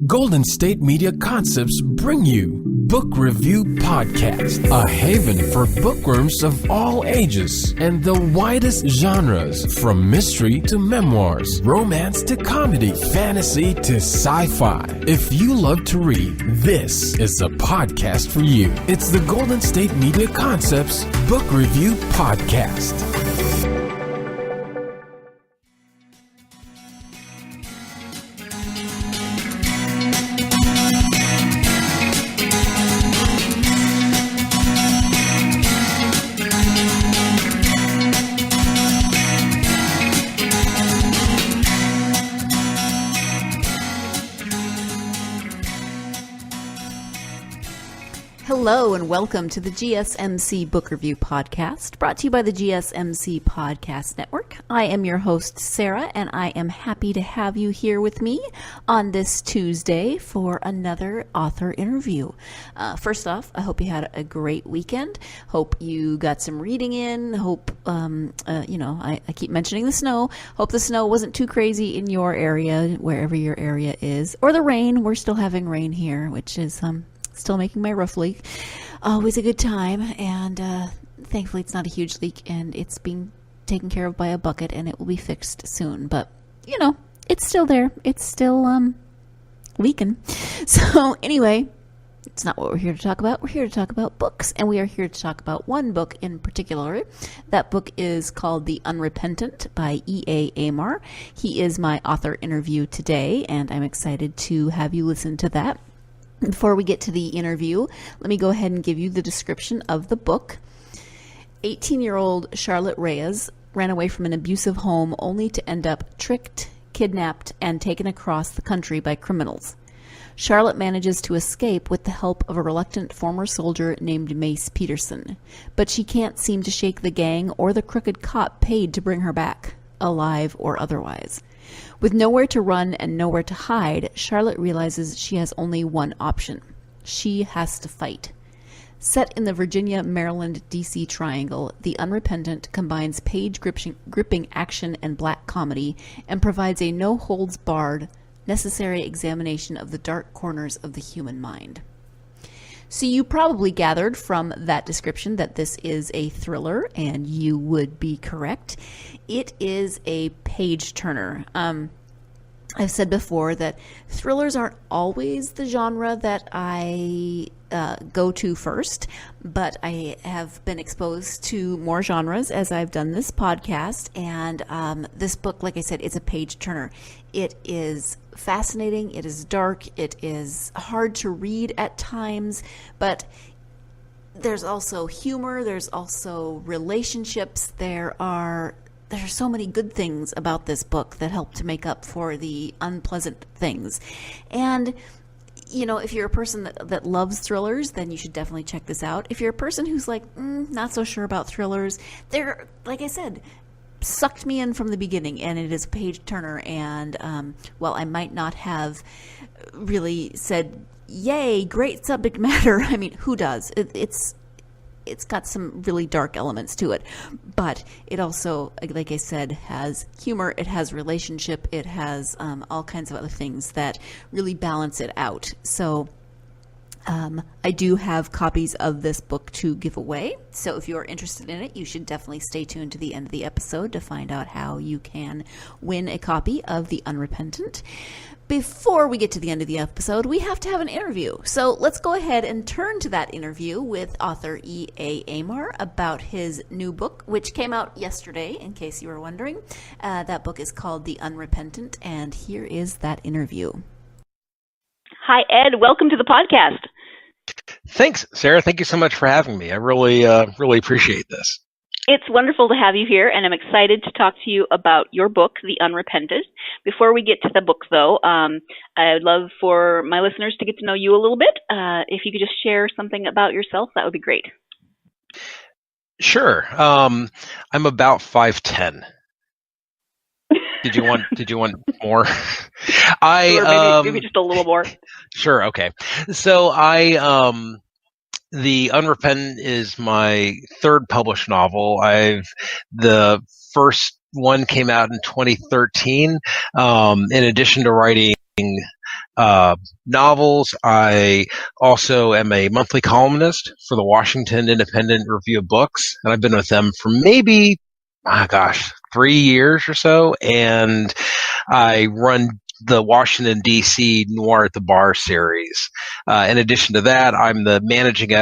Golden State Media Concepts bring you Book Review Podcast, a haven for bookworms of all ages and the widest genres, from mystery to memoirs, romance to comedy, fantasy to sci-fi. If you love to read, this is the podcast for you. It's the Golden State Media Concepts Book Review Podcast. Hello and welcome to the GSMC Book Review Podcast, brought to you by the GSMC Podcast Network. I am your host, Sarah, and I am happy to have you here with me on this Tuesday for another author interview. First off, I hope you had a great weekend. Hope you got some reading in. Hope, I keep mentioning the snow. Hope the snow wasn't too crazy in your area, wherever your area is. Or the rain. We're still having rain here, which is still making my roof leak. Always a good time, and thankfully it's not a huge leak, and it's being taken care of by a bucket, and it will be fixed soon. But, it's still there. It's still leaking. So anyway, it's not what we're here to talk about. We're here to talk about books, and we are here to talk about one book in particular. That book is called The Unrepentant by E.A. Aymar. He is my author interview today, and I'm excited to have you listen to that. Before we get to the interview, let me go ahead and give you the description of the book. 18-year-old Charlotte Reyes ran away from an abusive home only to end up tricked, kidnapped, and taken across the country by criminals. Charlotte manages to escape with the help of a reluctant former soldier named Mace Peterson, but she can't seem to shake the gang or the crooked cop paid to bring her back, alive or otherwise. With nowhere to run and nowhere to hide, Charlotte realizes she has only one option. She has to fight. Set in the Virginia, Maryland, D.C. triangle, The Unrepentant combines page-gripping action and black comedy and provides a no-holds-barred, necessary examination of the dark corners of the human mind. So you probably gathered from that description that this is a thriller, and you would be correct. It is a page-turner. I've said before that thrillers aren't always the genre that I go to first, but I have been exposed to more genres as I've done this podcast, and this book, like I said, is a page-turner. It is fascinating, it is dark, it is hard to read at times, but there's also humor, there's also relationships, there are so many good things about this book that help to make up for the unpleasant things. And, if you're a person that loves thrillers, then you should definitely check this out. If you're a person who's like, not so sure about thrillers, they're, like I said, sucked me in from the beginning, and it is a page turner. And while I might not have really said, yay, great subject matter, I mean, who does? It's got some really dark elements to it, but it also, like I said, has humor, it has relationship, it has all kinds of other things that really balance it out. So I do have copies of this book to give away, so if you're interested in it, you should definitely stay tuned to the end of the episode to find out how you can win a copy of The Unrepentant. Before we get to the end of the episode, we have to have an interview. So let's go ahead and turn to that interview with author E.A. Aymar about his new book, which came out yesterday, in case you were wondering. That book is called The Unrepentant, and here is that interview. Hi, Ed. Welcome to the podcast. Thanks, Sarah. Thank you so much for having me. I really appreciate this. It's wonderful to have you here, and I'm excited to talk to you about your book, The Unrepentant. Before we get to the book, though, I'd love for my listeners to get to know you a little bit. If you could just share something about yourself, that would be great. Sure. I'm about 5'10". Did you want more? Maybe just a little more. Sure. Okay. So The Unrepentant is my third published novel. The first one came out in 2013. In addition to writing novels. I also am a monthly columnist for the Washington Independent Review of Books, and I've been with them for maybe, 3 years or so, and I run the Washington, D.C. Noir at the Bar series. In addition to that, I'm the managing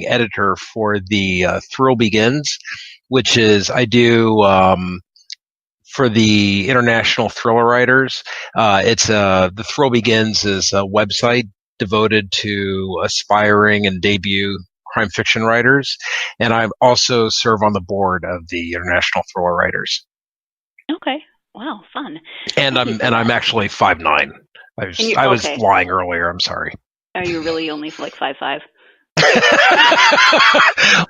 editor for the Thrill Begins, which is I do for the international thriller writers. The Thrill Begins is a website devoted to aspiring and debut crime fiction writers, and I also serve on the board of the International Thriller Writers. Okay. Wow, fun. And I'm actually 5'9". I was lying earlier. I'm sorry. Are you really only like 5'5"?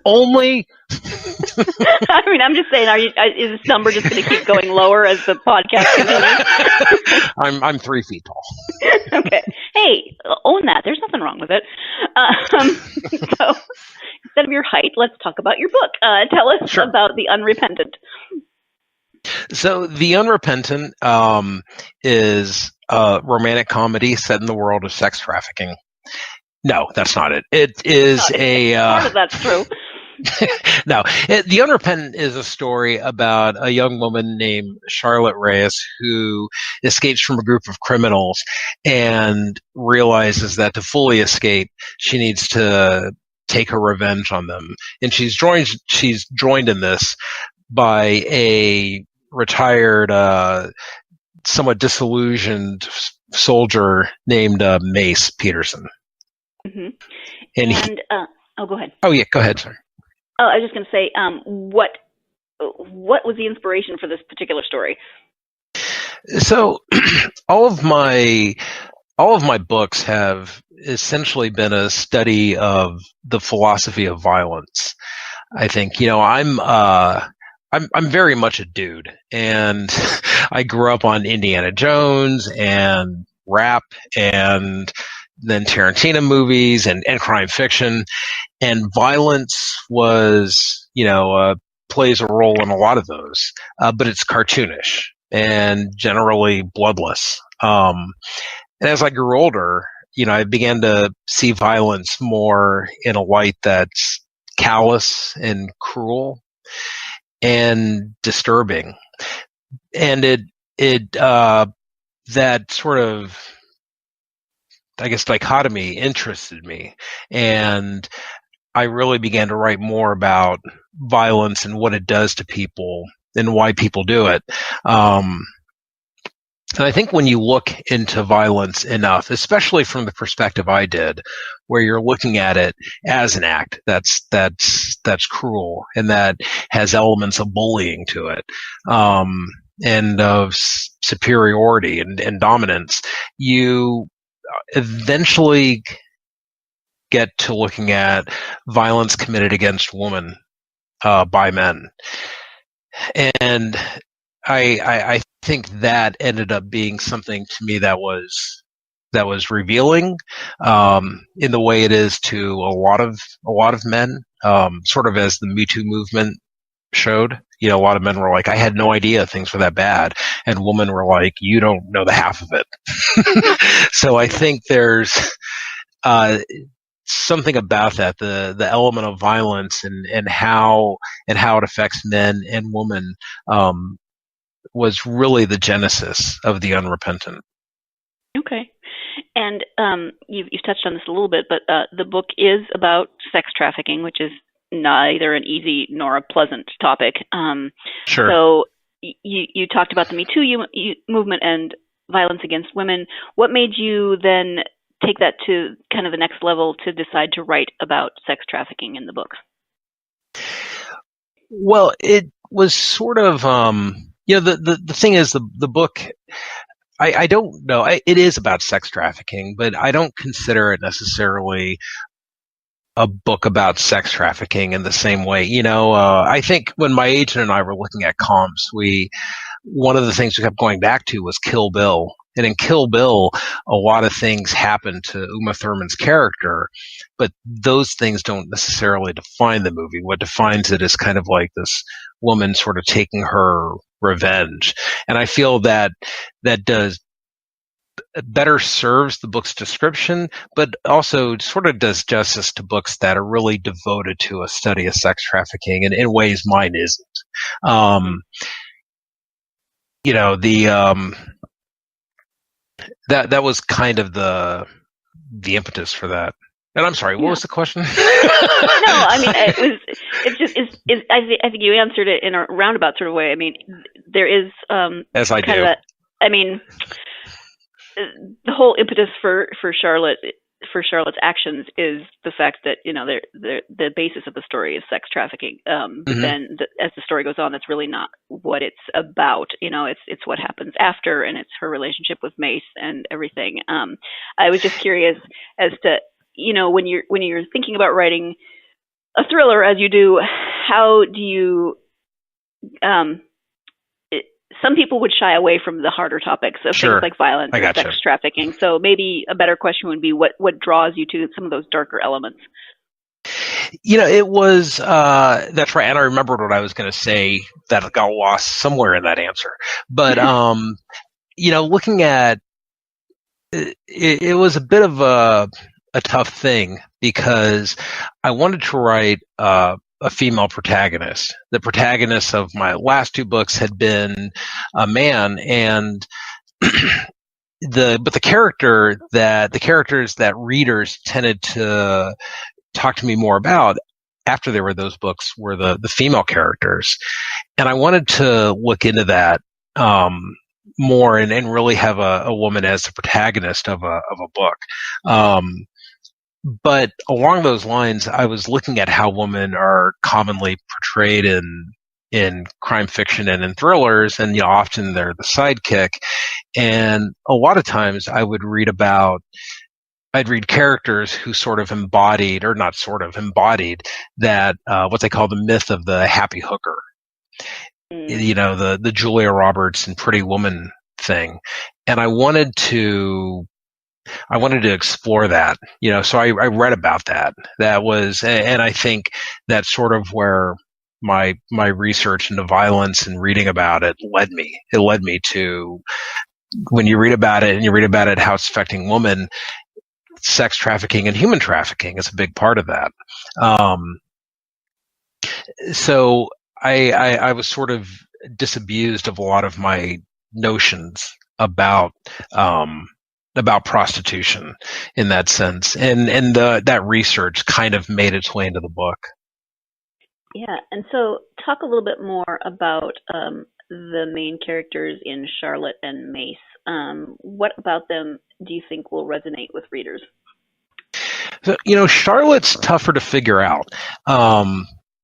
Only. I mean, I'm just saying. Is this number just going to keep going lower as the podcast continues? I'm 3 feet tall. Okay. Hey, own that. There's nothing wrong with it. So instead of your height, let's talk about your book. Tell us about The Unrepentant. So The Unrepentant is a romantic comedy set in the world of sex trafficking. No, that's not it. It is part of that's true. No, The Unrepentant is a story about a young woman named Charlotte Reyes who escapes from a group of criminals and realizes that to fully escape, she needs to take her revenge on them. And she's joined in this by a retired, somewhat disillusioned soldier named Mace Peterson. Mm-hmm. And go ahead. Oh yeah, go ahead, sir. Oh, I was just going to say, what was the inspiration for this particular story? So, all of my books have essentially been a study of the philosophy of violence. I think, I'm very much a dude, and I grew up on Indiana Jones and rap and then Tarantino movies and crime fiction, and violence was, plays a role in a lot of those, but it's cartoonish and generally bloodless. And as I grew older, I began to see violence more in a light that's callous and cruel and disturbing. And that sort of, I guess, dichotomy interested me, and I really began to write more about violence and what it does to people and why people do it. And I think when you look into violence enough, especially from the perspective I did, where you're looking at it as an act that's cruel and that has elements of bullying to it, and of superiority and dominance, you eventually get to looking at violence committed against women by men. And I think that ended up being something to me that was revealing in the way it is to a lot of men, sort of as the Me Too movement showed. A lot of men were like, I had no idea things were that bad. And women were like, you don't know the half of it. So I think there's something about that, the element of violence and how it affects men and women, was really the genesis of The Unrepentant. Okay. And you've touched on this a little bit, but the book is about sex trafficking, which is neither an easy nor a pleasant topic. Sure. So you talked about the Me Too movement and violence against women. What made you then take that to kind of the next level to decide to write about sex trafficking in the book? Well, it was sort of, the thing is, the book, I don't know, it is about sex trafficking, but I don't consider it necessarily a book about sex trafficking in the same way. I think when my agent and I were looking at comps, one of the things we kept going back to was Kill Bill. And in Kill Bill, a lot of things happen to Uma Thurman's character, but those things don't necessarily define the movie. What defines it is kind of like this woman sort of taking her revenge. And I feel that does better serves the book's description, but also sort of does justice to books that are really devoted to a study of sex trafficking, and in ways mine isn't. You know, that was kind of the impetus for that. And I'm sorry, what was the question? No, I mean, I think you answered it in a roundabout sort of way. I mean, there is as I do. I mean, the whole impetus for Charlotte's actions is the fact that, you know, the basis of the story is sex trafficking. Then as the story goes on, that's really not what it's about. You know, it's what happens after, and it's her relationship with Mace and everything. I was just curious as to, you know, when you're thinking about writing a thriller, as you do, how do you? Some people would shy away from the harder topics of things like violence or sex trafficking. So maybe a better question would be, what draws you to some of those darker elements? You know, it was that's right, and I remembered what I was going to say that got lost somewhere in that answer. But you know, looking at it was a bit of a tough thing, because I wanted to write a female protagonist. The protagonist of my last two books had been a man, and the characters that readers tended to talk to me more about after they read those books were the female characters, and I wanted to look into that more and really have a woman as the protagonist of a book. But along those lines, I was looking at how women are commonly portrayed in crime fiction and in thrillers, and, you know, often they're the sidekick. And a lot of times I'd read characters who sort of embodied, or not sort of embodied, that what they call the myth of the happy hooker. You know, the Julia Roberts and Pretty Woman thing. And I wanted to explore that, you know, so I read about that. That was, and I think that's sort of where my research into violence and reading about it led me. It led me to, when you read about it and you read about it, how it's affecting women, sex trafficking and human trafficking is a big part of that. So I was sort of disabused of a lot of my notions about prostitution in that sense, and that research kind of made its way into the book. Yeah, and so talk a little bit more about the main characters in Charlotte and Mace. What about them do you think will resonate with readers? So, you know, Charlotte's tougher to figure out.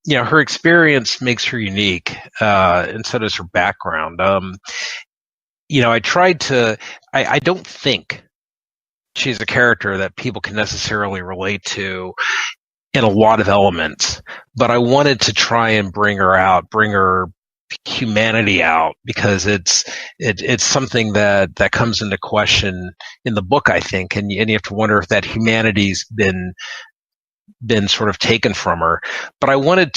You know, her experience makes her unique, and so does her background. You know, I don't think she's a character that people can necessarily relate to in a lot of elements, but I wanted to try and bring her humanity out, because it's something that comes into question in the book, I think, and you have to wonder if that humanity's been sort of taken from her. But I wanted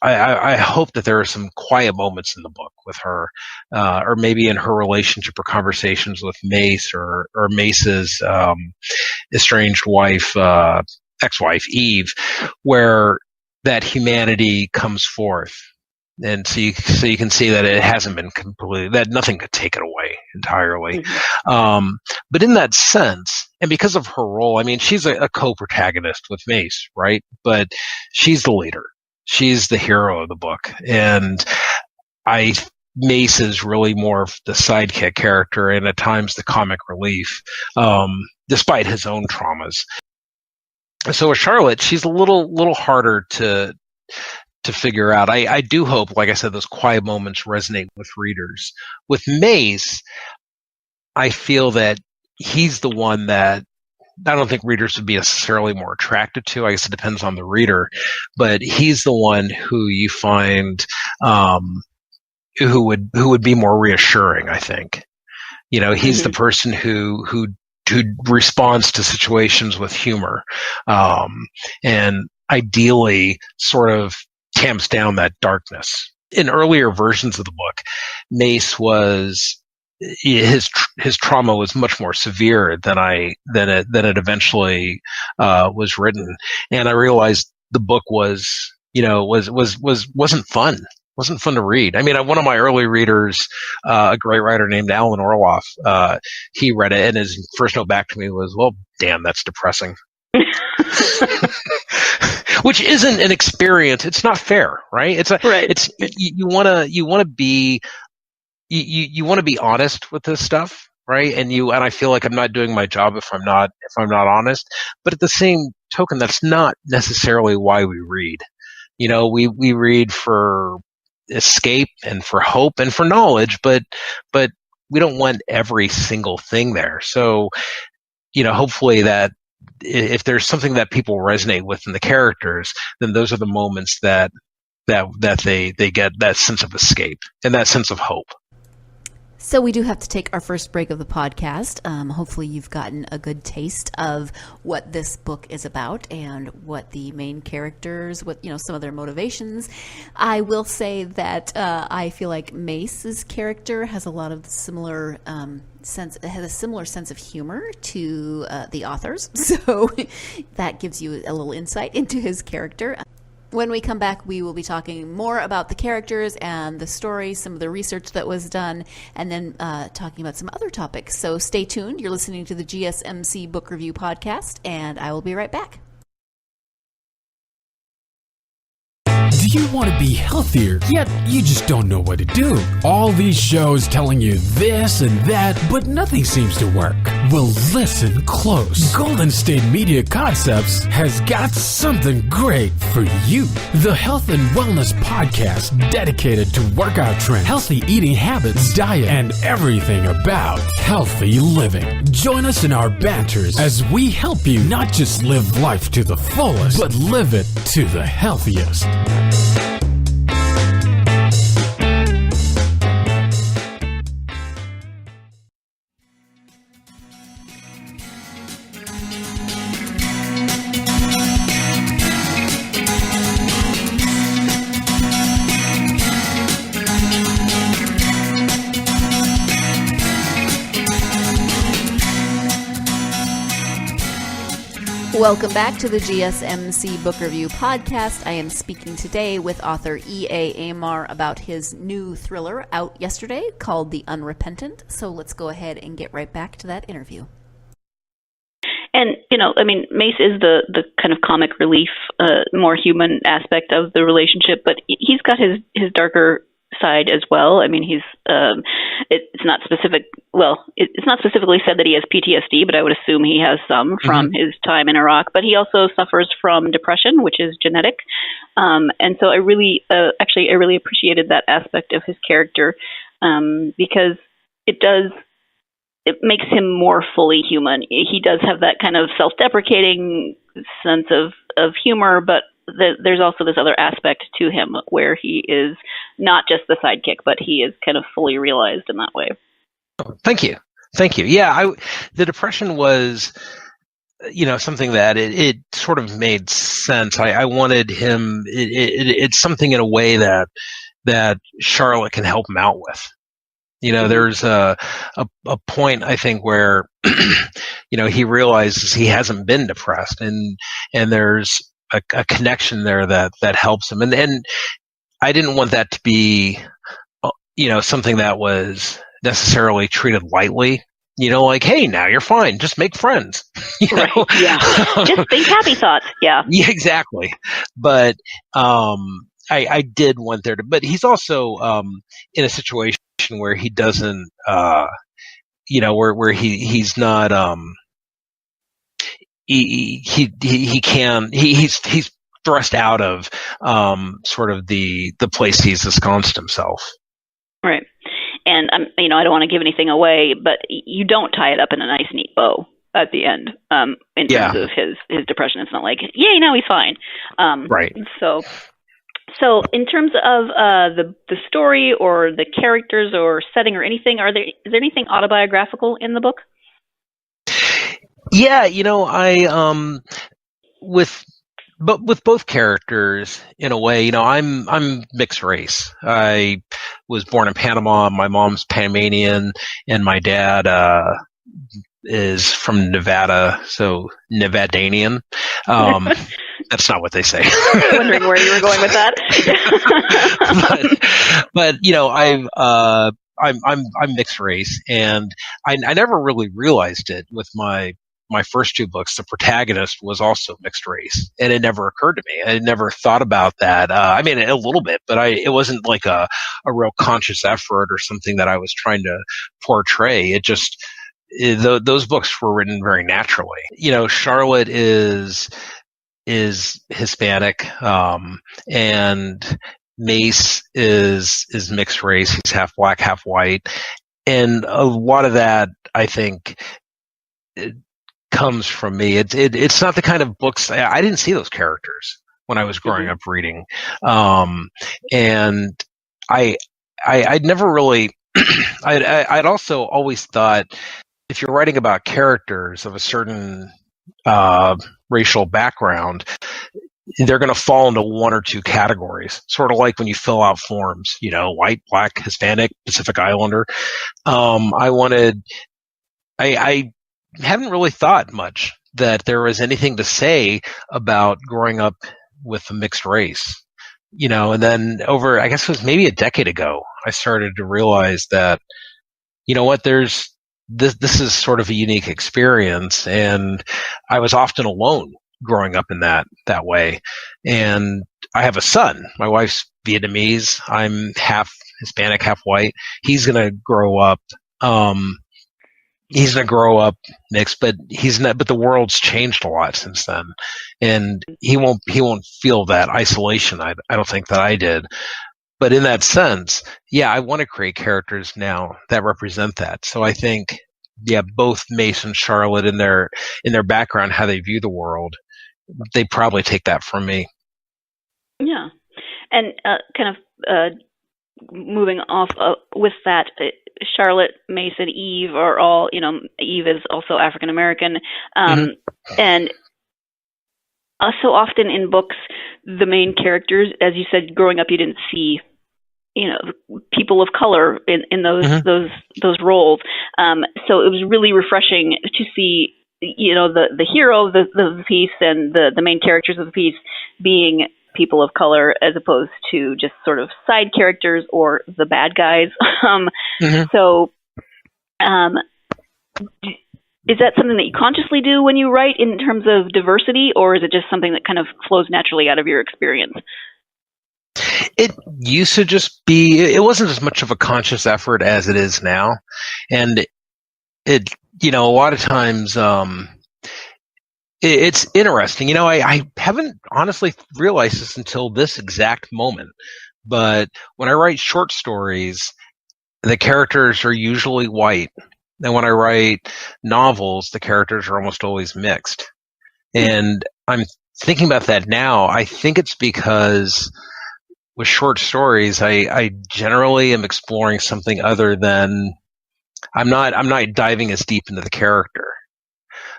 I hope that there are some quiet moments in the book with her, or maybe in her relationship or conversations with Mace, or Mace's estranged wife, ex-wife Eve, where that humanity comes forth. And so you can see that it hasn't been completely, that nothing could take it away entirely. But in that sense, and because of her role, I mean, she's a co-protagonist with Mace, right? But she's the leader. She's the hero of the book. And Mace is really more of the sidekick character, and at times the comic relief, despite his own traumas. So with Charlotte, she's a little harder to figure out. I do hope, like I said, those quiet moments resonate with readers. With Mace, I feel that he's the one that I don't think readers would be necessarily more attracted to. I guess it depends on the reader, but he's the one who you find who would be more reassuring, I think. You know, he's the person who responds to situations with humor, and ideally sort of tamps down that darkness. In earlier versions of the book, Mace was his trauma was much more severe than it eventually was written, and I realized the book wasn't fun. Wasn't fun to read. I mean, one of my early readers, a great writer named Alan Orloff, he read it, and his first note back to me was, "Well, damn, that's depressing." Which isn't an experience. It's not fair, right? It's you want to be honest with this stuff, right? And I feel like I'm not doing my job if I'm not honest. But at the same token, that's not necessarily why we read. We read for escape and for hope and for knowledge, but we don't want every single thing there. So, hopefully that if there's something that people resonate with in the characters, then those are the moments that they get that sense of escape and that sense of hope. So we do have to take our first break of the podcast. Hopefully you've gotten a good taste of what this book is about and what the main characters, some of their motivations. I will say that I feel like Mace's character has a lot of similar sense of humor to the author's. So that gives you a little insight into his character. When we come back, we will be talking more about the characters and the story, some of the research that was done, and then talking about some other topics. So stay tuned. You're listening to the GSMC Book Review Podcast, and I will be right back. Do you want to be healthier, yet you just don't know what to do? All these shows telling you this and that, but nothing seems to work. Well, listen close. Golden State Media Concepts has got something great for you. The Health and Wellness Podcast dedicated to workout trends, healthy eating habits, diet, and everything about healthy living. Join us in our banters as we help you not just live life to the fullest, but live it to the healthiest. Welcome back to the GSMC Book Review Podcast. I am speaking today with author E.A. Aymar about his new thriller out yesterday called The Unrepentant. So let's go ahead and get right back to that interview. And, Mace is the kind of comic relief, more human aspect of the relationship, but he's got his darker side as well. I mean, it's not specific. Well, it's not specifically said that he has PTSD, but I would assume he has some from his time in Iraq. But he also suffers from depression, which is genetic. And so I really appreciated that aspect of his character because it makes him more fully human. He does have that kind of self-deprecating sense of humor, but there's also this other aspect to him where he is not just the sidekick, but he is kind of fully realized in that way. Oh, thank you. Yeah, the depression was, something that it sort of made sense. I wanted him. It's something in a way that Charlotte can help him out with. There's a point I think where he realizes he hasn't been depressed, and there's a connection there that helps him. And I didn't want that to be, something that was necessarily treated lightly. Like, hey, now you're fine. Just make friends. Right. Yeah. Just think happy thoughts. Yeah. Yeah, exactly. But I did want there to. But he's also in a situation where he doesn't, where he's not. He's thrust out of sort of the place he's ensconced himself. Right. And I don't want to give anything away, but you don't tie it up in a nice, neat bow at the end. In terms of his depression, it's not like, yay, now he's fine. Right. So in terms of the story or the characters or setting or anything, is there anything autobiographical in the book? Yeah, with both characters in a way, I'm mixed race. I was born in Panama. My mom's Panamanian, and my dad is from Nevada, so Nevadanian. That's not what they say. Wondering where you were going with that. but I'm mixed race, and I never really realized it with my first two books. The protagonist was also mixed race, and it never occurred to me. I never thought about that. I mean, a little bit, but it wasn't like a real conscious effort or something that I was trying to portray. It just those books were written very naturally. Charlotte is Hispanic, and Mace is mixed race. He's half black, half white, and a lot of that, I think, it comes from me. It's not the kind of books I didn't see those characters when I was growing up reading, and I'd never really. I'd also always thought, if you're writing about characters of a certain racial background, they're going to fall into one or two categories, sort of like when you fill out forms, white, black, Hispanic, Pacific Islander. I haven't really thought much that there was anything to say about growing up with a mixed race, and then I guess it was maybe a decade ago, I started to realize that, this is sort of a unique experience, and I was often alone growing up in that way. And I have a son. My wife's Vietnamese. I'm half Hispanic, half white. He's gonna grow up. Mixed, but he's not. But the world's changed a lot since then, and he won't feel that isolation. I don't think that I did. But in that sense, yeah, I want to create characters now that represent that. So I think, both Mace and Charlotte in their background, how they view the world, they probably take that from me. Yeah. And kind of moving off with that, Charlotte, Mace, and Eve are all, Eve is also African American. And so often in books, the main characters, as you said, growing up, you didn't see people of color in those roles. So it was really refreshing to see, the hero of the piece and the main characters of the piece being people of color, as opposed to just sort of side characters or the bad guys. So, is that something that you consciously do when you write in terms of diversity, or is it just something that kind of flows naturally out of your experience? It used to just be, it wasn't as much of a conscious effort as it is now. And it, a lot of times, it's interesting. I haven't honestly realized this until this exact moment, but when I write short stories, the characters are usually white. And when I write novels, the characters are almost always mixed. And I'm thinking about that now. I think it's because with short stories, I generally am exploring something other than, I'm not diving as deep into the character.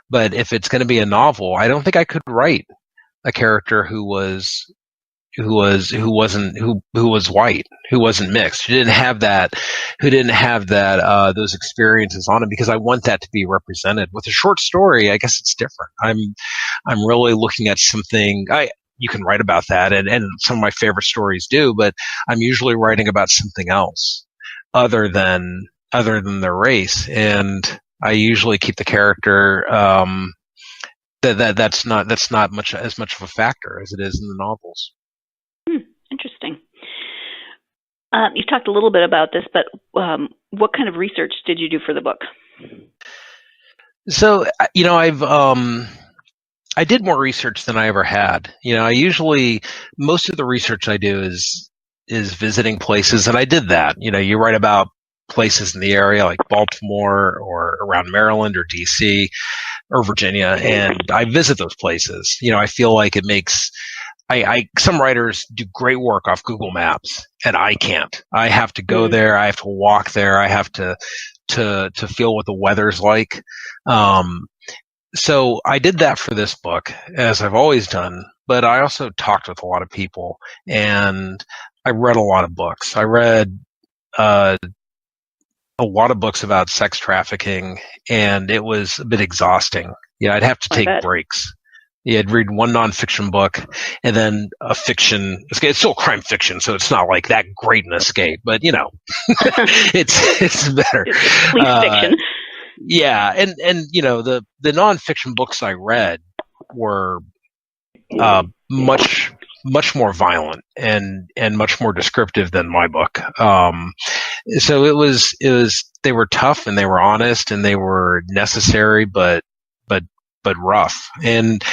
But if it's going to be a novel, I don't think I could write a character who was white, who wasn't mixed, who didn't have that those experiences on him, because I want that to be represented. With a short story, I guess it's different. I'm really looking at something. You can write about that, and some of my favorite stories do, but I'm usually writing about something else other than their race, and I usually keep the character that's not much as much of a factor as it is in the novels. Interesting. You've talked a little bit about this, but what kind of research did you do for the book? So, I did more research than I ever had. Most of the research I do is visiting places, and I did that. You write about places in the area like Baltimore or around Maryland or DC or Virginia, and I visit those places. I feel like it makes, some writers do great work off Google Maps, and I can't. I have to go there. I have to walk there. I have to feel what the weather's like. So I did that for this book, as I've always done, but I also talked with a lot of people, and I read a lot of books. I read a lot of books about sex trafficking, and it was a bit exhausting. Yeah, I'd have to take breaks. Yeah, I'd read one nonfiction book and then a fiction. It's still crime fiction, so it's not like that great an escape, but it's better. It's police fiction. Yeah, and the nonfiction books I read were much more violent and much more descriptive than my book. So it was they were tough and they were honest and they were necessary, but rough. And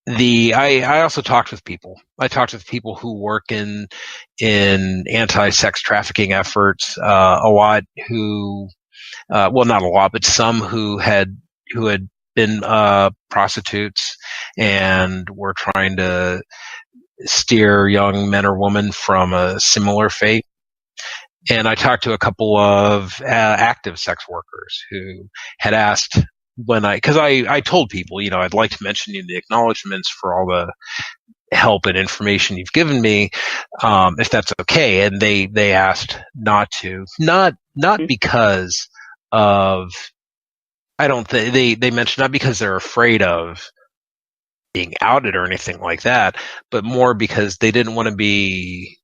I also talked with people. I talked with people who work in anti-sex trafficking efforts, a lot who, well, not a lot, but some who had been prostitutes and were trying to steer young men or women from a similar fate. And I talked to a couple of active sex workers who had asked because I told people, I'd like to mention you in the acknowledgments for all the help and information you've given me, if that's okay. And they asked not to, not because of, I don't think they mentioned not because they're afraid of being outed or anything like that, but more because they didn't want to be,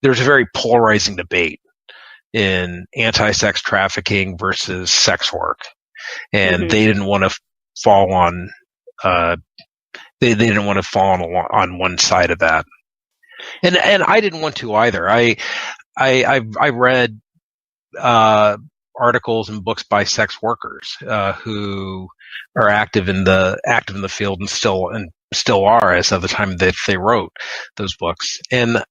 there's a very polarizing debate in anti-sex trafficking versus sex work. And they didn't want to fall on, they didn't want to fall on one side of that. And I didn't want to either. I read, articles and books by sex workers, who are active in the field and still are as of the time that they wrote those books. And,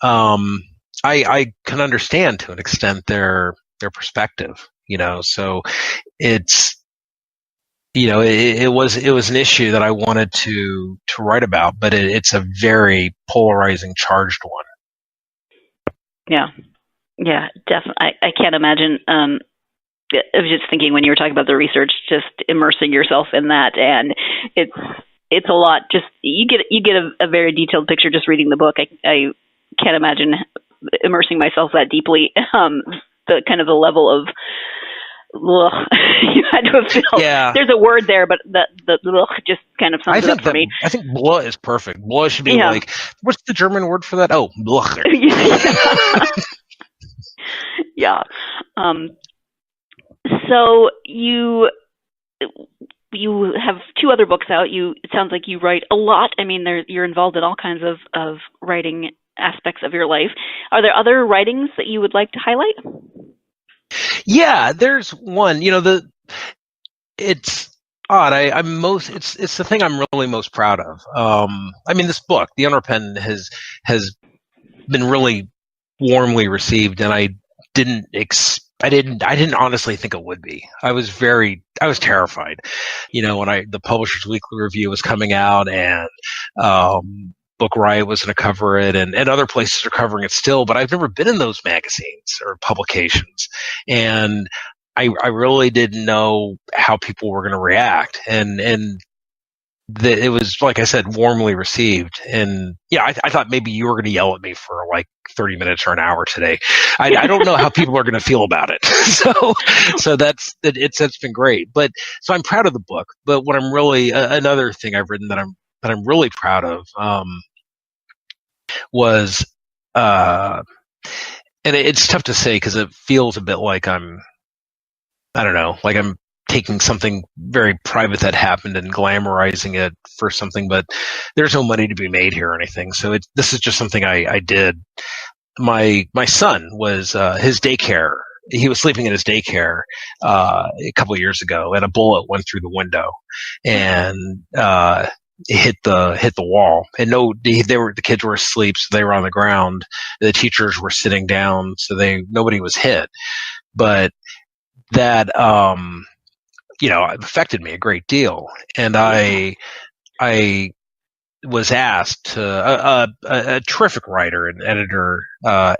I can understand to an extent their perspective, so it's, it was an issue that I wanted to write about, but it's a very polarizing, charged one. Yeah, definitely. I can't imagine. I was just thinking when you were talking about the research, just immersing yourself in that, and it's a lot. Just you get a very detailed picture just reading the book. I can't imagine immersing myself that deeply. The kind of the level of you had to have felt. Yeah. There's a word there, but the just kind of sums it up for me. I think blah is perfect. Blah should be like, what's the German word for that? Oh, blah. Yeah. So you have two other books out. It sounds like you write a lot. I mean, you're involved in all kinds of writing aspects of your life. Are there other writings that you would like to highlight? Yeah, there's one. It's odd. It's the thing I'm really most proud of. I mean, this book, The Unrepentant, has been really warmly received, and I didn't honestly think it would be. I was terrified, when the Publishers Weekly review was coming out, and Book Riot was going to cover it, and other places are covering it still, but I've never been in those magazines or publications, and I really didn't know how people were going to react, and it was, like I said, warmly received. And yeah, I thought maybe you were going to yell at me for like 30 minutes or an hour today. I don't know how people are going to feel about it. So it's been great. But so I'm proud of the book. But what I'm really, another thing I've written that I'm really proud of, was, and it's tough to say because it feels a bit like I'm taking something very private that happened and glamorizing it for something, but there's no money to be made here or anything. So this is just something I did. My son was, his daycare. He was sleeping in his daycare, a couple of years ago, and a bullet went through the window and, hit the wall, and the kids were asleep, so they were on the ground. The teachers were sitting down, so nobody was hit. But that, affected me a great deal. And I was asked to, a terrific writer and editor,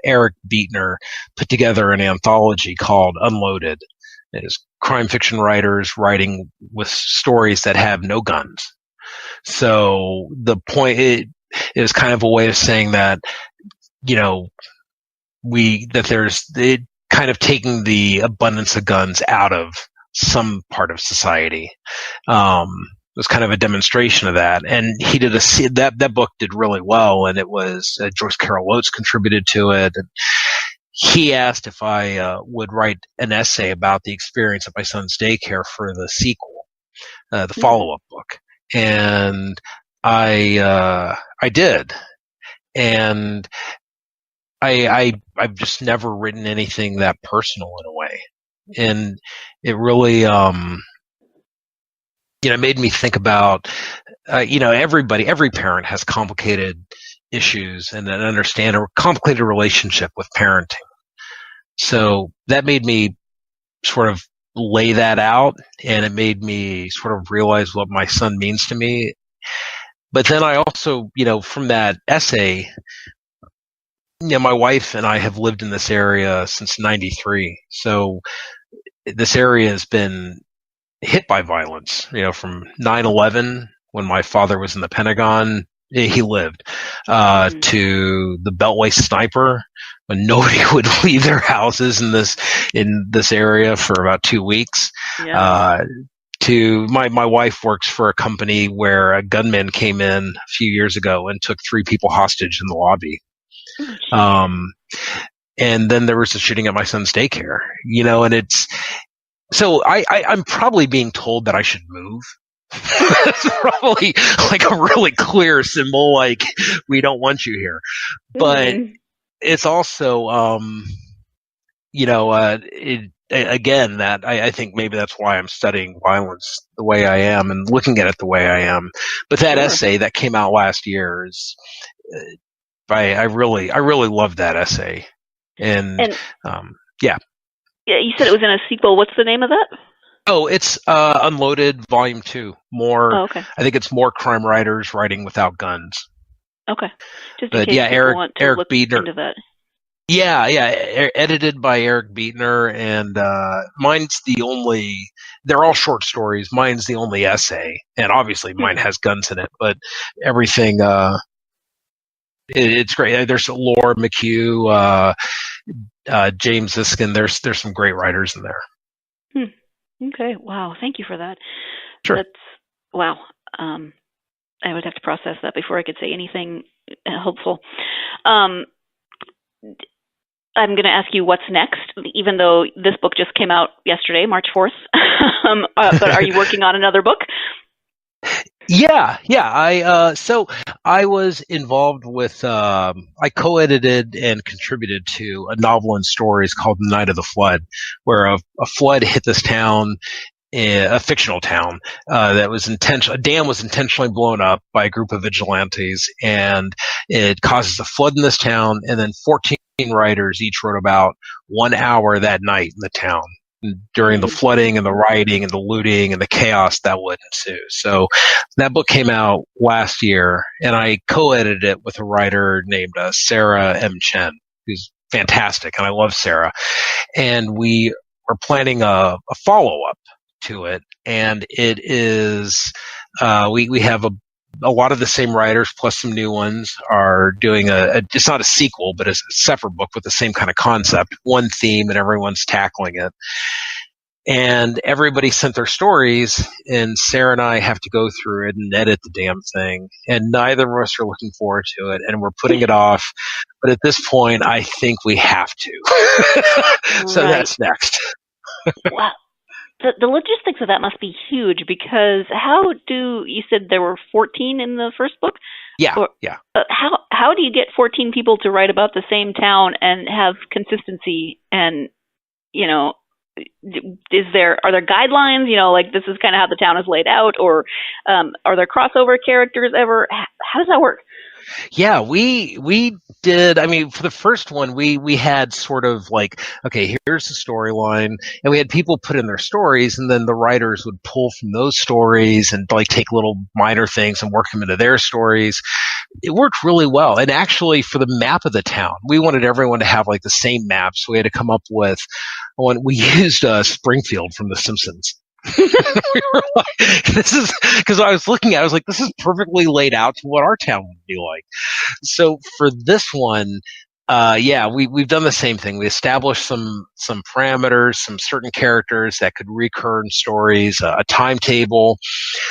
Eric Beatner, put together an anthology called Unloaded. It is crime fiction writers writing with stories that have no guns. So the point, it is kind of a way of saying that, kind of taking the abundance of guns out of some part of society. It was kind of a demonstration of that, and he did that book did really well, and it was Joyce Carol Oates contributed to it. And he asked if I would write an essay about the experience at my son's daycare for the sequel, the follow-up book, and I did, and I've just never written anything that personal in a way, and it really made me think about every parent has complicated issues and understand a complicated relationship with parenting. So that made me sort of lay that out, and it made me sort of realize what my son means to me. But then I also, from that essay, my wife and I have lived in this area since '93. So this area has been hit by violence, from 9/11, when my father was in the Pentagon, he lived, to the Beltway sniper, when nobody would leave their houses in this area for about 2 weeks. Yeah. To my wife works for a company where a gunman came in a few years ago and took 3 people hostage in the lobby. And then there was a shooting at my son's daycare, and it's, so I'm probably being told that I should move. That's probably like a really clear symbol, like, we don't want you here. But it's also, again, that I think maybe that's why I'm studying violence the way I am and looking at it the way I am. But that essay that came out last year is, I really loved that essay. And yeah. Yeah, you said it was in a sequel. What's the name of that? Oh, it's Unloaded Volume 2. More. Oh, okay. I think it's more crime writers writing without guns. Okay. Just in case people want to look into that. Yeah, edited by Eric Beetner, and mine's the only. They're all short stories. Mine's the only essay, and obviously mine has guns in it. But everything, it's great. There's Laura McHugh, James Ziskin. There's some great writers in there. Okay. Wow. Thank you for that. Sure. That's wow. I would have to process that before I could say anything hopeful. I'm going to ask you what's next, even though this book just came out yesterday, March 4th. But are you working on another book? Yeah. So I was involved with, I co-edited and contributed to a novel and stories called The Night of the Flood, where a flood hit this town, a fictional town, that was a dam was intentionally blown up by a group of vigilantes, and it causes a flood in this town, and then 14 writers each wrote about 1 hour that night in the town, during the flooding and the rioting and the looting and the chaos that would ensue. So that book came out last year, and I co-edited it with a writer named Sarah M. Chen, who's fantastic, and I love Sarah. And we are planning a follow-up to it, and it is we have a lot of the same writers plus some new ones are doing it's not a sequel, but a separate book with the same kind of concept, one theme, and everyone's tackling it. And everybody sent their stories, and Sarah and I have to go through it and edit the damn thing. And neither of us are looking forward to it, and we're putting it off. But at this point, I think we have to. So that's next. Wow. The logistics of that must be huge, because you said there were 14 in the first book? Yeah. How do you get 14 people to write about the same town and have consistency? And, are there guidelines, like this is kind of how the town is laid out, or are there crossover characters ever? How does that work? Yeah, we did. I mean, for the first one, we had sort of like, okay, here's the storyline, and we had people put in their stories, and then the writers would pull from those stories and like take little minor things and work them into their stories. It worked really well. And actually, for the map of the town, we wanted everyone to have like the same map, so we had to come up with one. We used Springfield from The Simpsons. We were like, this is, because I was like, this is perfectly laid out to what our town would be like. So for this one, we've done the same thing. We established some parameters, some certain characters that could recur in stories, a timetable.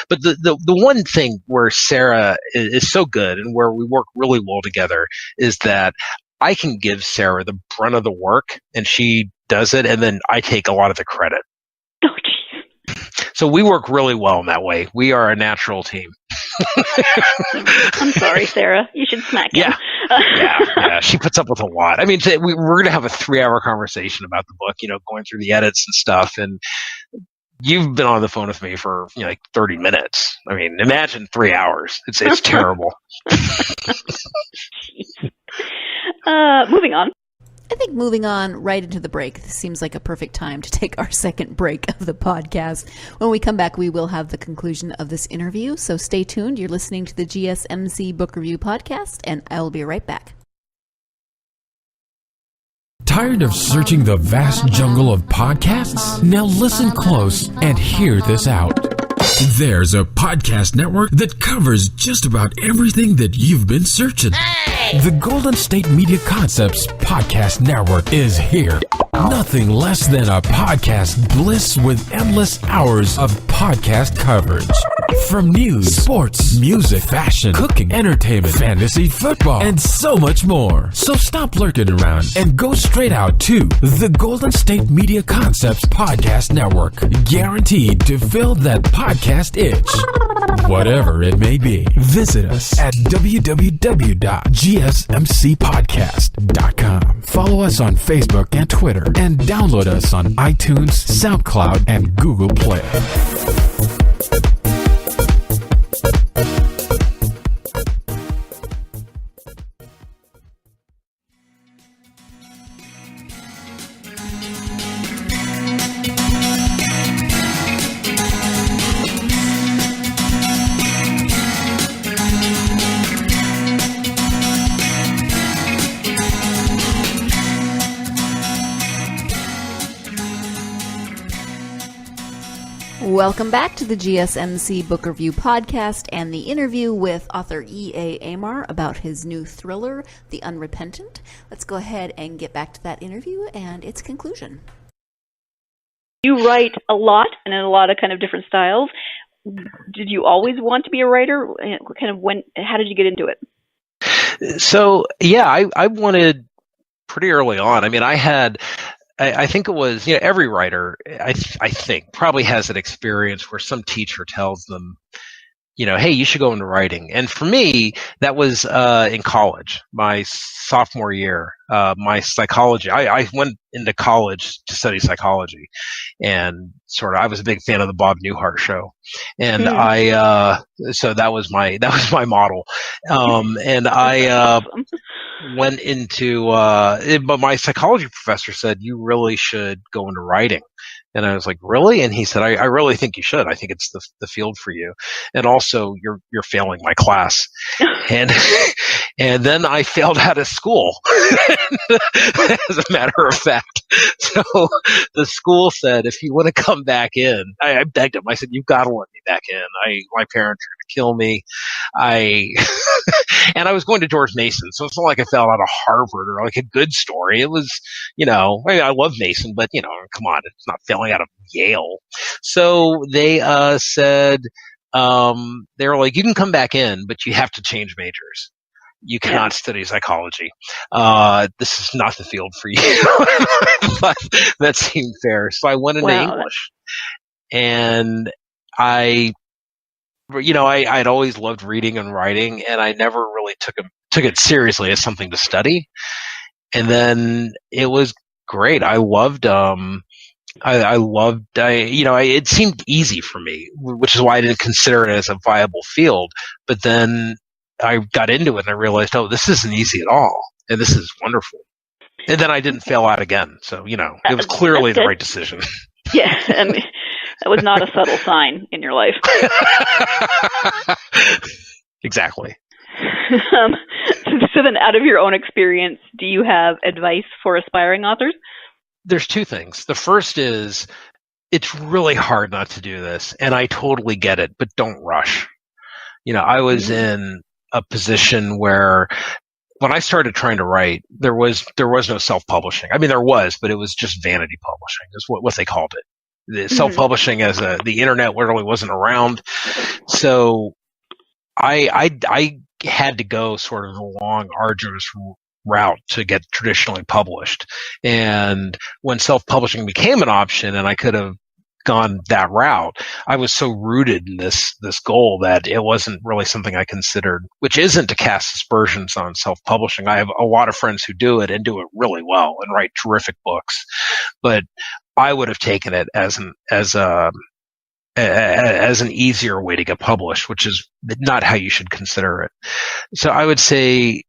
But the one thing where Sarah is so good and where we work really well together is that I can give Sarah the brunt of the work and she does it, and then I take a lot of the credit. Oh, jeez. So we work really well in that way. We are a natural team. I'm sorry, Sarah. You should smack him. Yeah. She puts up with a lot. I mean, we're going to have a 3-hour conversation about the book, going through the edits and stuff. And you've been on the phone with me for like 30 minutes. I mean, imagine 3 hours. It's terrible. Moving on. I think moving on right into the break, this seems like a perfect time to take our second break of the podcast. When we come back, we will have the conclusion of this interview, so stay tuned. You're listening to the GSMC Book Review Podcast, and I will be right back. Tired of searching the vast jungle of podcasts? Now listen close and hear this out. There's a podcast network that covers just about everything that you've been searching. The Golden State Media Concepts Podcast Network is here. Nothing less than a podcast bliss with endless hours of podcast coverage. From news, sports, music, fashion, cooking, entertainment, fantasy, football, and so much more. So stop lurking around and go straight out to the Golden State Media Concepts Podcast Network. Guaranteed to fill that podcast itch. Whatever it may be. Visit us at www.gsmcpodcast.com. Follow us on Facebook and Twitter, and download us on iTunes, SoundCloud, and Google Play. Welcome back to the GSMC Book Review Podcast and the interview with author E.A. Aymar about his new thriller, The Unrepentant. Let's go ahead and get back to that interview and its conclusion. You write a lot and in a lot of kind of different styles. Did you always want to be a writer? How did you get into it? So, I wanted pretty early on. I mean, I think it was, every writer, I think, probably has that experience where some teacher tells them, hey, you should go into writing. And for me, that was in college, my sophomore year. My psychology, I went into college to study psychology, and I was a big fan of the Bob Newhart show, and so that was my model, and I went into, but my psychology professor said, you really should go into writing. And I was like, really? And he said, I really think you should. I think it's the field for you. And also you're failing my class. And then I failed out of school, as a matter of fact. So the school said, if you want to come back in, I begged him. I said, you've got to let me back in. My parents are going to kill me. And I was going to George Mason, so it's not like I fell out of Harvard or like a good story. It was, I love Mason, but come on, it's not failing out of Yale. So they said, they were like, you can come back in, but you have to change majors. You cannot study psychology. This is not the field for you. But that seemed fair. So I went into English, and I'd always loved reading and writing, and I never really took it seriously as something to study. And then it was great. I loved, it seemed easy for me, which is why I didn't consider it as a viable field. But then I got into it and I realized, this isn't easy at all. And this is wonderful. And then I didn't fail out again. So, it was clearly the right decision. Yeah. I mean, that was not a subtle sign in your life. Exactly. So then, out of your own experience, do you have advice for aspiring authors? There's two things. The first is, it's really hard not to do this, and I totally get it, but don't rush. I was in a position where when I started trying to write, there was no self-publishing. I mean, there was, but it was just vanity publishing is what they called it. The self-publishing the internet literally wasn't around. So I had to go sort of a long, arduous route to get traditionally published. And when self-publishing became an option and I could have gone that route, I was so rooted in this goal that it wasn't really something I considered, which isn't to cast aspersions on self-publishing. I have a lot of friends who do it and do it really well and write terrific books, but I would have taken it as an easier way to get published, which is not how you should consider it. So I would say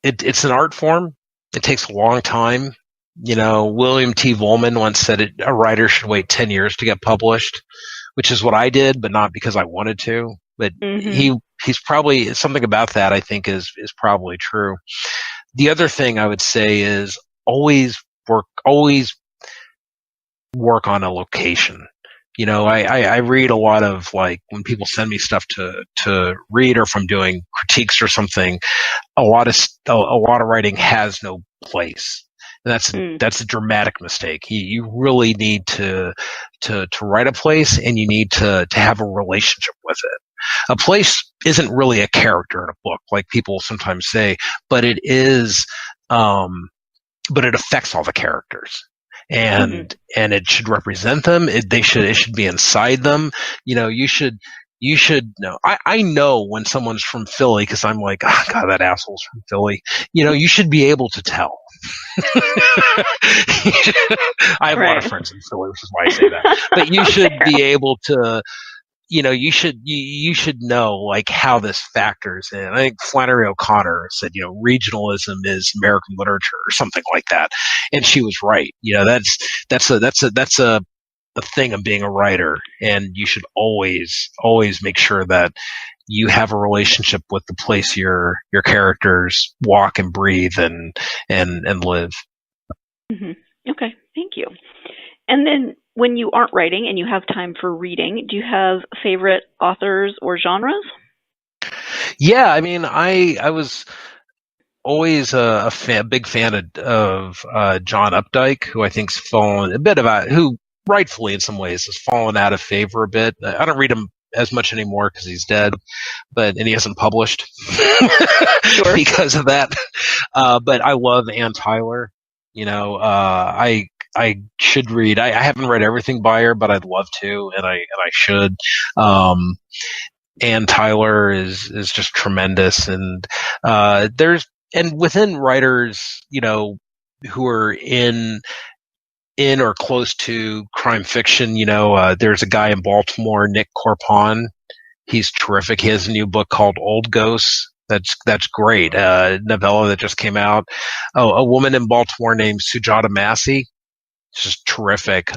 it's an art form. It takes a long time. William T. Vollmann once said a writer should wait 10 years to get published, which is what I did, but not because I wanted to. But he's probably, something about that I think is probably true. The other thing I would say is always work on a location. I read a lot of, like, when people send me stuff to read, or if I'm doing critiques or something, a lot of writing has no place. And that's a dramatic mistake. You really need to write a place, and you need to have a relationship with it. A place isn't really a character in a book, like people sometimes say, but it is, but it affects all the characters. And it should represent them. It should be inside them. You should know. I know when someone's from Philly because I'm like, oh, God, that asshole's from Philly. You should be able to tell. I have a lot of friends in Philly, which is why I say that. But you should be able to, you should know, like, how this factors in. I think Flannery O'Connor said, regionalism is American literature or something like that, and she was right. That's a thing of being a writer, and you should always make sure that you have a relationship with the place your characters walk and breathe and live. Okay, thank you. And then, when you aren't writing and you have time for reading, do you have favorite authors or genres? Yeah, I mean, I was always a big fan of John Updike, who I think's fallen who rightfully in some ways has fallen out of favor a bit. I don't read him as much anymore because he's dead, and he hasn't published because of that. But I love Ann Tyler. I should read. I haven't read everything by her, but I'd love to, and I should. Ann Tyler is just tremendous, and within writers, who are in or close to crime fiction, there's a guy in Baltimore, Nick Corpon. He's terrific. He has a new book called Old Ghosts. That's great. Novella that just came out. A woman in Baltimore named Sujata Massey. Just terrific.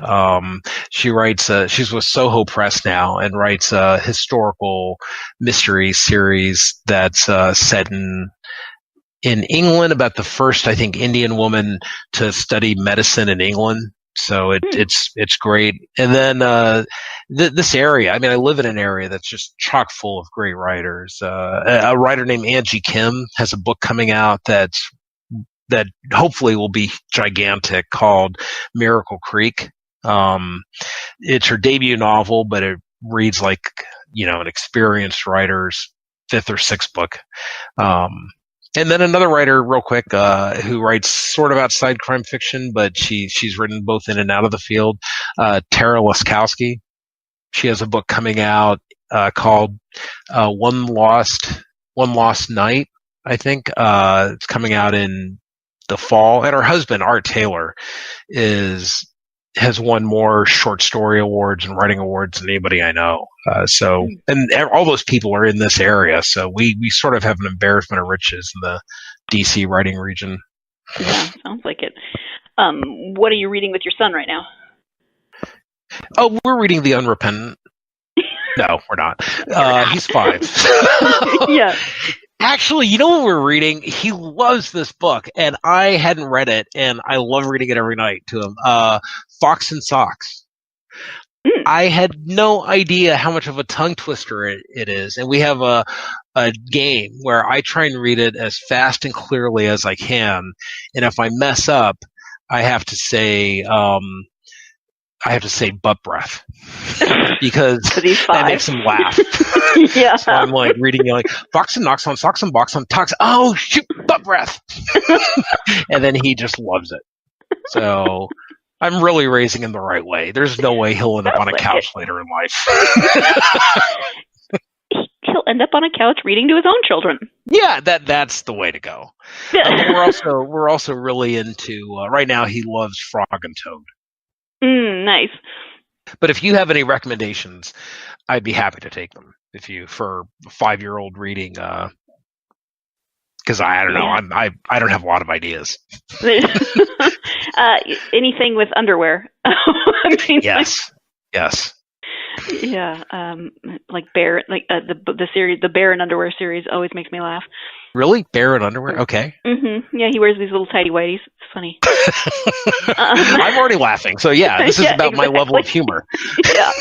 She writes, she's with Soho Press now and writes a historical mystery series that's set in England, about the first, I think, Indian woman to study medicine in England. So it's great. And then this area, I mean, I live in an area that's just chock full of great writers. A writer named Angie Kim has a book coming out that hopefully will be gigantic, called Miracle Creek. It's her debut novel, but it reads like, an experienced writer's fifth or sixth book. And then another writer, real quick, who writes sort of outside crime fiction, but she's written both in and out of the field, Tara Laskowski. She has a book coming out called One Lost Night, I think. It's coming out in the fall. And her husband, Art Taylor, has won more short story awards and writing awards than anybody I know. And all those people are in this area. So we sort of have an embarrassment of riches in the DC writing region. Yeah, sounds like it. What are you reading with your son right now? Oh, we're reading The Unrepentant. No, we're not. He's 5. Yeah. Actually, you know what we're reading? He loves this book, and I hadn't read it, and I love reading it every night to him. Fox and Socks. I had no idea how much of a tongue twister it is. And we have a game where I try and read it as fast and clearly as I can. And if I mess up, I have to say butt breath because that makes him laugh. Yeah. So I'm like reading, like, Boxon knocks on socks and box on talks. Oh, shoot, butt breath. And then he just loves it. So I'm really raising him the right way. There's no way he'll end up on a couch later in life. He'll end up on a couch reading to his own children. Yeah, that's the way to go. But we're also really into right now. He loves Frog and Toad. Nice. But if you have any recommendations, I'd be happy to take them. If you for a 5-year-old reading, because I don't know, I don't have a lot of ideas. Anything with underwear. Yes. Yeah, like Bear, like the series, the Bear in Underwear series always makes me laugh. Really, Bear in Underwear? Okay. Mm-hmm. Yeah, he wears these little tidy whities. It's funny. I'm already laughing. So yeah, this is about my level of humor. Yeah.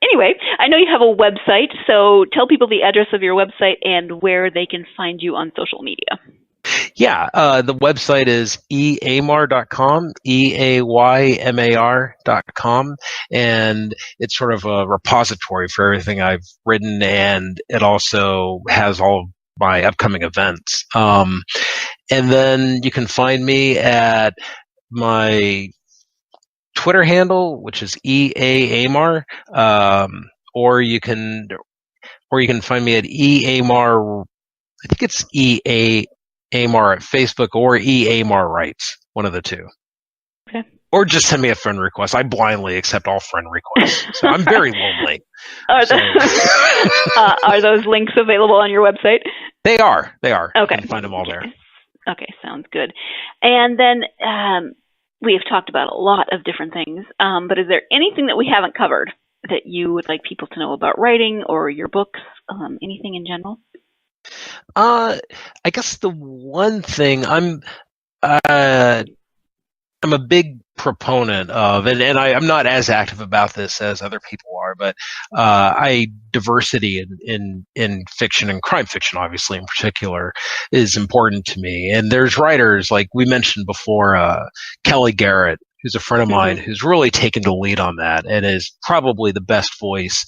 Anyway, I know you have a website, so tell people the address of your website and where they can find you on social media. Yeah, the website is eaymar.com, eaymar.com, and it's sort of a repository for everything I've written, and it also has all of my upcoming events. And then you can find me at my Twitter handle, which is eaymar, or you can find me at eaymar. I think it's Aymar at Facebook or Aymar Writes, one of the two. Okay. Or just send me a friend request. I blindly accept all friend requests. So I'm very lonely. Are those links available on your website? They are. Okay. You can find them all there. Okay, sounds good. And then we have talked about a lot of different things, but is there anything that we haven't covered that you would like people to know about writing or your books, anything in general? I guess the one thing I'm a big proponent of, and I'm not as active about this as other people are, but diversity in fiction and crime fiction, obviously in particular, is important to me. And there's writers like we mentioned before, Kelly Garrett, who's a friend of mine, who's really taken the lead on that and is probably the best voice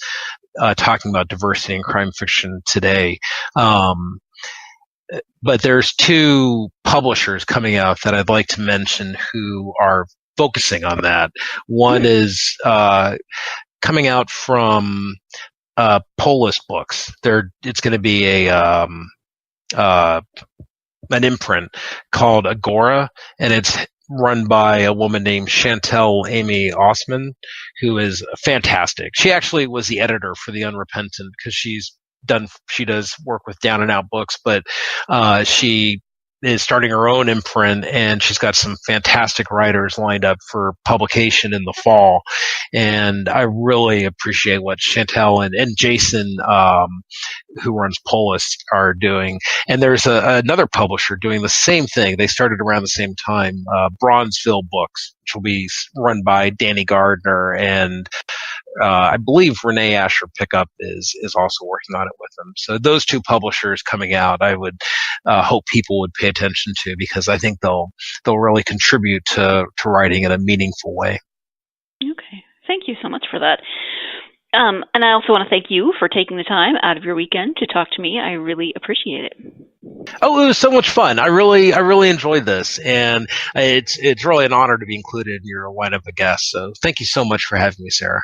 talking about diversity in crime fiction today. But there's two publishers coming out that I'd like to mention who are focusing on that. One is coming out from Polis Books. It's going to be an imprint called Agora, and it's run by a woman named Chantel Amy Osman, who is fantastic. She actually was the editor for The Unrepentant because she does work with Down and Out Books, but she is starting her own imprint, and she's got some fantastic writers lined up for publication in the fall. And I really appreciate what Chantel and Jason, who runs Polis, are doing. And there's another publisher doing the same thing. They started around the same time, Bronzeville Books, which will be run by Danny Gardner, and I believe Renee Asher Pickup is also working on it with them. So those two publishers coming out, I would hope people would pay attention to, because I think they'll really contribute to writing in a meaningful way. Okay. Thank you so much for that. And I also want to thank you for taking the time out of your weekend to talk to me. I really appreciate it. Oh, it was so much fun. I really enjoyed this, and it's really an honor to be included in your lineup of guests. So thank you so much for having me, Sarah.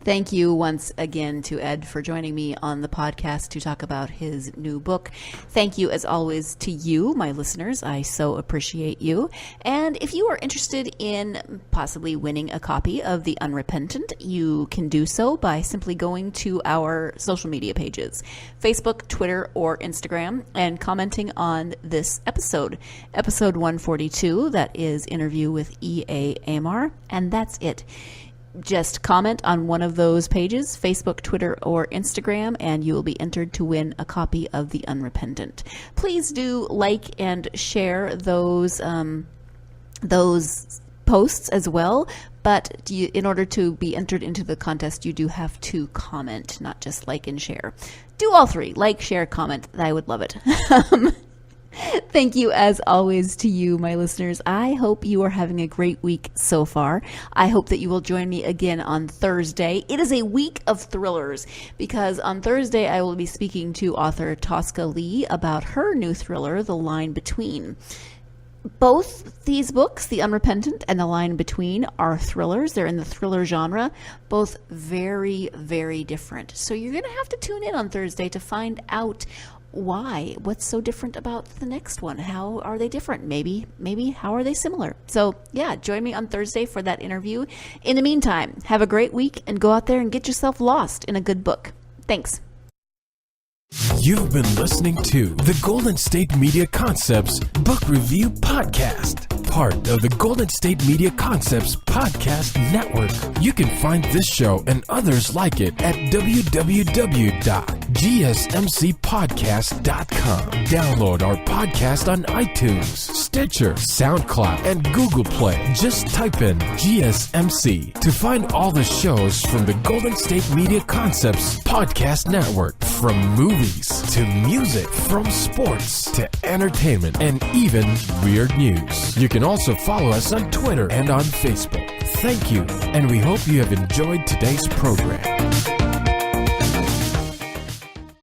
Thank you once again to Ed for joining me on the podcast to talk about his new book. Thank you, as always, to you, my listeners. I so appreciate you. And if you are interested in possibly winning a copy of The Unrepentant, you can do so by simply going to our social media pages, Facebook, Twitter, or Instagram, and commenting on this episode, episode 142, that is interview with E.A. Aymar, and that's it. Just comment on one of those pages, Facebook, Twitter, or Instagram, and you will be entered to win a copy of The Unrepentant. Please do like and share those posts as well. But in order to be entered into the contest, you do have to comment, not just like and share. Do all three. Like, share, comment. I would love it. Thank you, as always, to you, my listeners. I hope you are having a great week so far. I hope that you will join me again on Thursday. It is a week of thrillers because on Thursday I will be speaking to author Tosca Lee about her new thriller, The Line Between. Both these books, The Unrepentant and The Line Between, are thrillers. They're in the thriller genre, both very, very different. So you're going to have to tune in on Thursday to find out why. What's so different about the next one? How are they different? Maybe how are they similar? So yeah, join me on Thursday for that interview. In the meantime, have a great week and go out there and get yourself lost in a good book. Thanks. You've been listening to the Golden State Media Concepts Book Review Podcast, part of the Golden State Media Concepts Podcast Network. You can find this show and others like it at www.gsmcpodcast.com. Download our podcast on iTunes, Stitcher, SoundCloud, and Google Play. Just type in GSMC to find all the shows from the Golden State Media Concepts Podcast Network, from movies to music, from sports to entertainment, and even weird news. You can also follow us on Twitter and on Facebook. Thank you, and we hope you have enjoyed today's program.